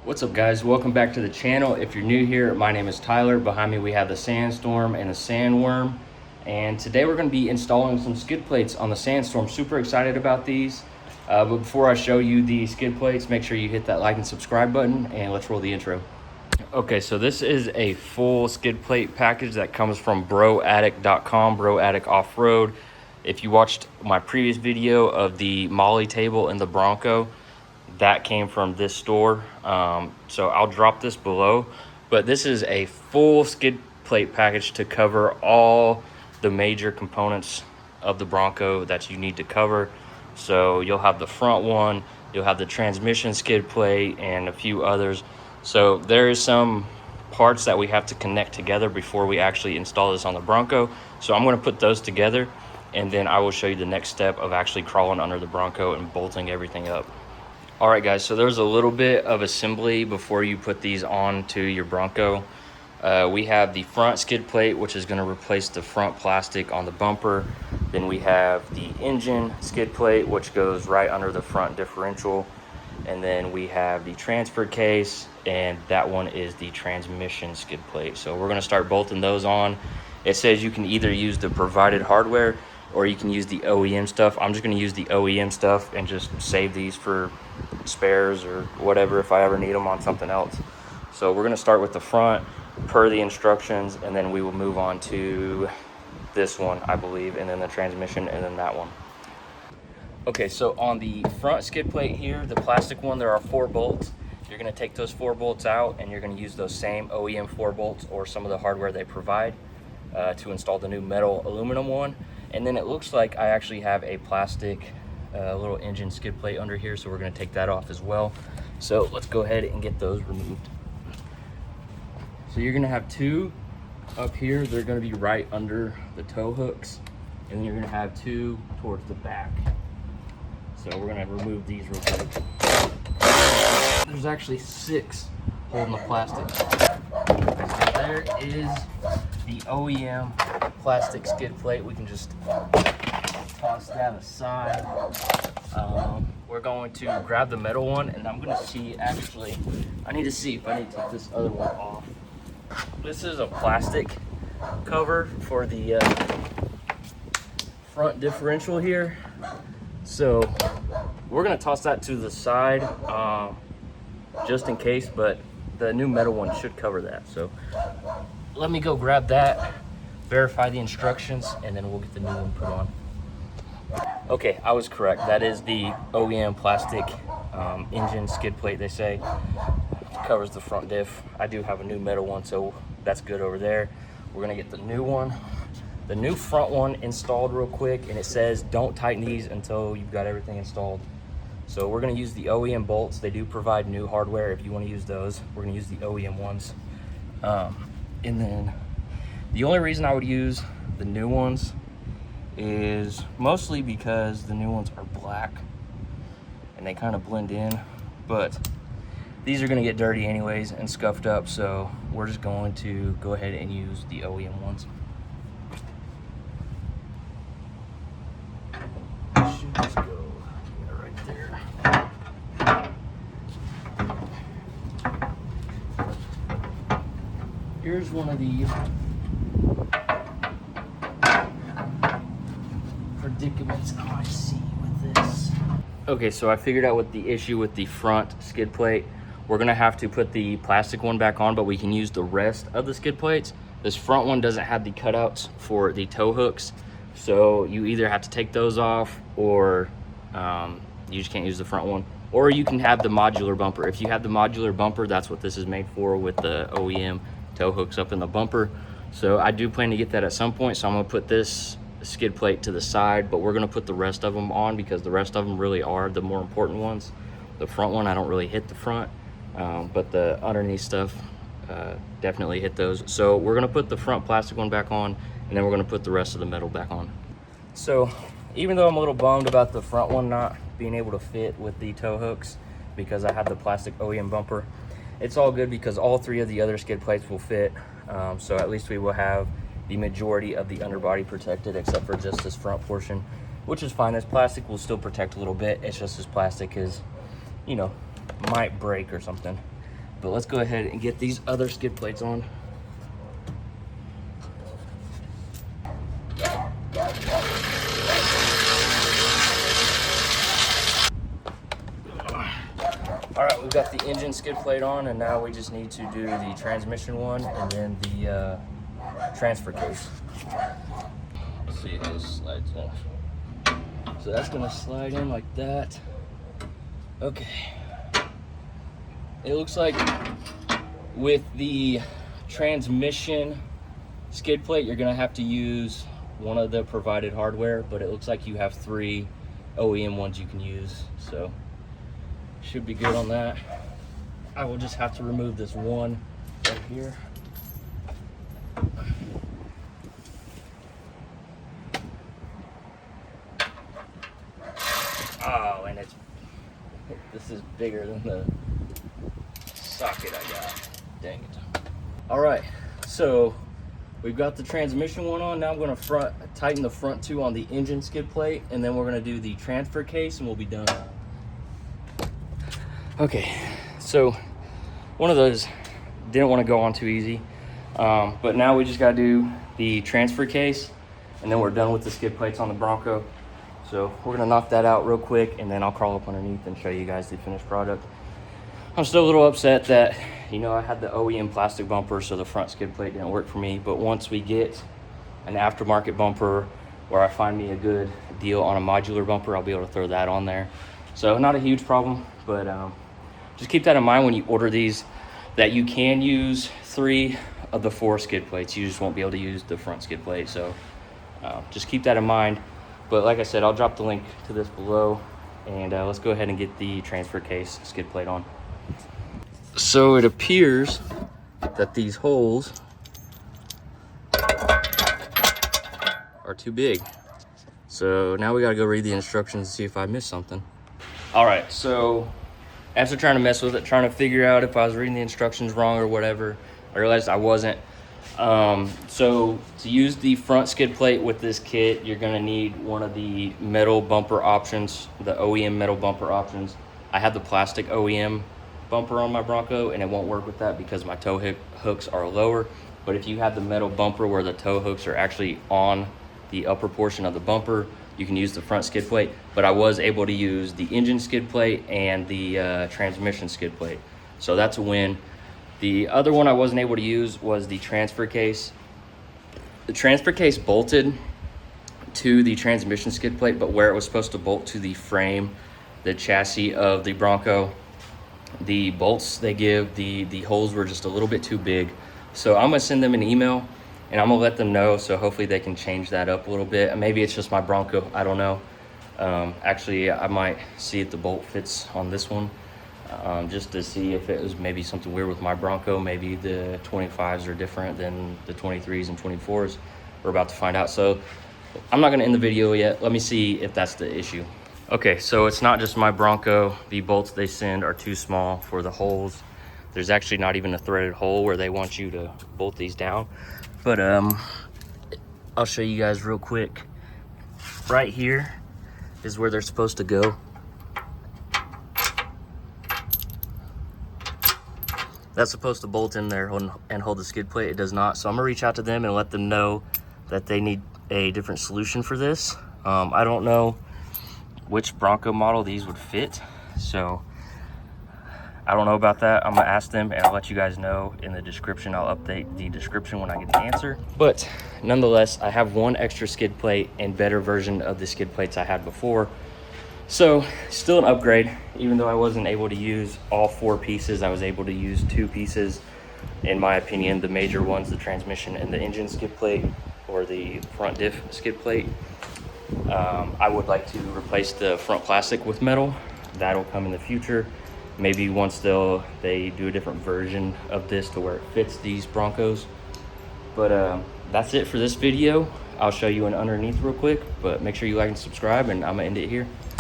What's up, guys? Welcome back to the channel. If you're new here, my name is Tyler. Behind me we have the Sandstorm and the Sandworm, and today we're going to be installing some skid plates on the Sandstorm. Super excited about these. But before I show you the skid plates, make sure you hit that like and subscribe button, and let's roll the intro. Okay, so this is a full skid plate package that comes from BROADDICT.com, BROADDICT Off-Road. If you watched my previous video of the Molly table and the Bronco, that came from this store. So I'll drop this below, but this is a full skid plate package to cover all the major components of the Bronco that you need to cover. So you'll have the front one, you'll have the transmission skid plate, and a few others. So there is some parts that we have to connect together before we actually install this on the Bronco. So I'm going to put those together, and then I will show you the next step of actually crawling under the Bronco and bolting everything up. All right, guys, so there's a little bit of assembly before you put these onto your Bronco. We have the front skid plate, which is going to replace the front plastic on the bumper. Then we have the engine skid plate, which goes right under the front differential. And then we have the transfer case, and that one is the transmission skid plate. So we're going to start bolting those on. It says you can either use the provided hardware or you can use the OEM stuff. I'm just going to use the OEM stuff and just save these for spares or whatever if I ever need them on something else. So we're going to start with the front per the instructions, and then we will move on to this one, I believe, and then the transmission, and then that one. Okay, so on the front skid plate here, the plastic one, there are 4 bolts. You're going to take those 4 bolts out, and you're going to use those same OEM 4 bolts or some of the hardware they provide to install the new metal aluminum one. And then it looks like I actually have a plastic little engine skid plate under here, so we're going to take that off as well. So let's go ahead and get those removed. So you're going to have 2 up here. They're going to be right under the tow hooks, and then you're going to have 2 towards the back. So we're going to remove these real quick. There's actually 6 holding the plastic. So there is the OEM plastic skid plate. We can just toss that aside. We're going to grab the metal one, and I'm going to see, actually, I need to see if I need to take this other one off. This is a plastic cover for the front differential here. So we're going to toss that to the side just in case, but the new metal one should cover that. So let me go grab that, verify the instructions, and then we'll get the new one put on. Okay, I was correct. That is the OEM plastic engine skid plate, they say. It covers the front diff. I do have a new metal one, so that's good over there. We're gonna get the new one, the new front one installed real quick, and it says don't tighten these until you've got everything installed. So we're gonna use the OEM bolts. They do provide new hardware if you wanna use those. We're gonna use the OEM ones. And then the only reason I would use the new ones is mostly because the new ones are black and they kind of blend in, but these are going to get dirty anyways and scuffed up, so we're just going to go ahead and use the OEM ones. Should just go right there. Here's one of the predicaments I see with this. Okay, so I figured out what the issue with the front skid plate. We're gonna have to put the plastic one back on, but we can use the rest of the skid plates. This front one doesn't have the cutouts for the tow hooks, so you either have to take those off, or you just can't use the front one, or you can have the modular bumper. If you have the modular bumper, that's what this is made for, with the OEM tow hooks up in the bumper. So I do plan to get that at some point, so I'm gonna put this skid plate to the side, but we're going to put the rest of them on because the rest of them really are the more important ones. The front one, I don't really hit the front, but the underneath stuff definitely hit those. So we're going to put the front plastic one back on, and then we're going to put the rest of the metal back on. So even though I'm a little bummed about the front one not being able to fit with the tow hooks because I have the plastic OEM bumper, it's all good because all 3 of the other skid plates will fit. So at least we will have the majority of the underbody protected, except for just this front portion, which is fine. This plastic will still protect a little bit. It's just this plastic is, you know, might break or something. But let's go ahead and get these other skid plates on. All right, we've got the engine skid plate on, and now we just need to do the transmission one and then the transfer case. Let's see how this slides in. So that's gonna slide in like that. Okay. It looks like with the transmission skid plate, you're gonna have to use one of the provided hardware, but it looks like you have 3 OEM ones you can use, so should be good on that. I will just have to remove this one right here. Oh, and this is bigger than the socket I got. Dang it. All right, so we've got the transmission one on. Now I'm gonna tighten the front 2 on the engine skid plate, and then we're gonna do the transfer case and we'll be done. Okay, so one of those didn't want to go on too easy, but now we just got to do the transfer case, and then we're done with the skid plates on the Bronco. So we're going to knock that out real quick, and then I'll crawl up underneath and show you guys the finished product. I'm still a little upset that, you know, I had the OEM plastic bumper, so the front skid plate didn't work for me, but once we get an aftermarket bumper where I find me a good deal on a modular bumper, I'll be able to throw that on there. So not a huge problem, but just keep that in mind when you order these, that you can use 3 of the 4 skid plates. You just won't be able to use the front skid plate. So just keep that in mind. But like I said, I'll drop the link to this below, and let's go ahead and get the transfer case skid plate on. So it appears that these holes are too big. So now we gotta go read the instructions and see if I missed something. All right, so after trying to mess with it, trying to figure out if I was reading the instructions wrong or whatever, I realized I wasn't. So to use the front skid plate with this kit, you're gonna need one of the metal bumper options, the OEM metal bumper options. I have the plastic OEM bumper on my Bronco, and it won't work with that because my tow hooks are lower. But if you have the metal bumper where the tow hooks are actually on the upper portion of the bumper, you can use the front skid plate. But I was able to use the engine skid plate and the transmission skid plate, so that's a win. The other one I wasn't able to use was the transfer case. The transfer case bolted to the transmission skid plate, but where it was supposed to bolt to the frame, the chassis of the Bronco, the bolts they give, the holes were just a little bit too big. So I'm gonna send them an email and I'm gonna let them know, so hopefully they can change that up a little bit. And maybe it's just my Bronco, I don't know. Actually, I might see if the bolt fits on this one, just to see if it was maybe something weird with my Bronco. Maybe the 25s are different than the 23s and 24s. We're about to find out. So I'm not gonna end the video yet. Let me see if that's the issue. Okay, so it's not just my Bronco. The bolts they send are too small for the holes. There's actually not even a threaded hole where they want you to bolt these down. But I'll show you guys real quick. Right here is where they're supposed to go. That's supposed to bolt in there and hold the skid plate. It does not. So I'm gonna reach out to them and let them know that they need a different solution for this. I don't know which Bronco model these would fit, so I don't know about that. I'm gonna ask them and I'll let you guys know in the description. I'll update the description when I get the answer. But nonetheless, I have one extra skid plate and better version of the skid plates I had before. So still an upgrade. Even though I wasn't able to use all 4 pieces, I was able to use 2 pieces. In my opinion, the major ones, the transmission and the engine skid plate, or the front diff skid plate. I would like to replace the front plastic with metal. That'll come in the future. Maybe once they do a different version of this to where it fits these Broncos. But that's it for this video. I'll show you an underneath real quick, but make sure you like and subscribe, and I'm gonna end it here.